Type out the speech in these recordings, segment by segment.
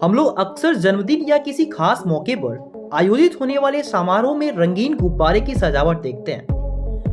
हम लोग अक्सर जन्मदिन या किसी खास मौके पर आयोजित होने वाले समारोह में रंगीन गुब्बारे की सजावट देखते हैं,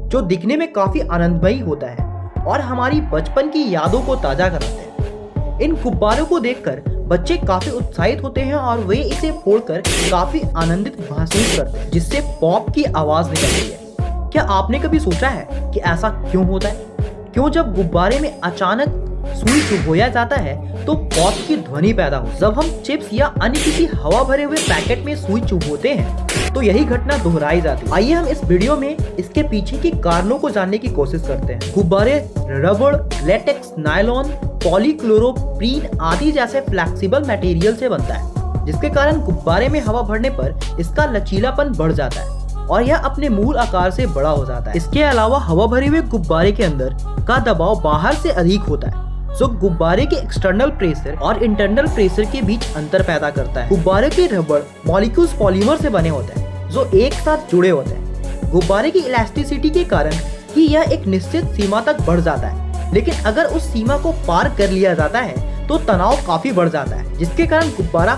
जो दिखने में काफी आनंदमयी होता है और हमारी बचपन की यादों को ताजा कराते हैं। इन गुब्बारों को देखकर बच्चे काफी उत्साहित होते हैं और वे इसे फोड़कर काफी आनंदित महसूस करते हैं, जिससे पॉप की आवाज निकलती है। क्या आपने कभी सोचा है कि ऐसा क्यों होता है? क्यों जब गुब्बारे में अचानक सुई चुभोया जाता है तो पॉप की ध्वनि पैदा हो? जब हम चिप्स या अन्य किसी हवा भरे हुए पैकेट में सुई चुभोते हैं तो यही घटना दोहराई जाती है। आइए हम इस वीडियो में इसके पीछे के कारणों को जानने की कोशिश करते हैं। गुब्बारे रबड़, लेटेक्स, नायलॉन, पॉलीक्लोरोप्रीन आदि जैसे फ्लेक्सिबल मटेरियल से बनता है, जिसके कारण गुब्बारे में हवा भरने पर इसका लचीलापन बढ़ जाता है और यह अपने मूल आकार से बड़ा हो जाता है। इसके अलावा हवा भरे हुए गुब्बारे के अंदर का दबाव बाहर से अधिक होता है, जो गुब्बारे के एक्सटर्नल प्रेशर और इंटरनल प्रेशर के बीच अंतर पैदा करता है। गुब्बारे के रबड़ मॉलिक्यूल्स पॉलीमर से बने होते हैं, जो एक साथ जुड़े होते हैं। गुब्बारे की इलास्टिसिटी के कारण ही यह एक निश्चित सीमा तक बढ़ जाता है, लेकिन अगर उस सीमा को पार कर लिया जाता है तो तनाव काफी बढ़ जाता है, जिसके कारण गुब्बारा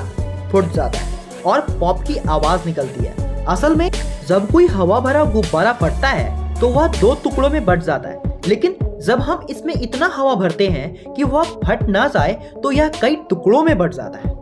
फूट जाता है और पॉप की आवाज निकलती है। असल में जब कोई हवा भरा गुब्बारा फटता है तो वह दो टुकड़ों में बंट जाता है, लेकिन जब हम इसमें इतना हवा भरते हैं कि वह फट ना जाए तो यह कई टुकड़ों में बंट जाता है।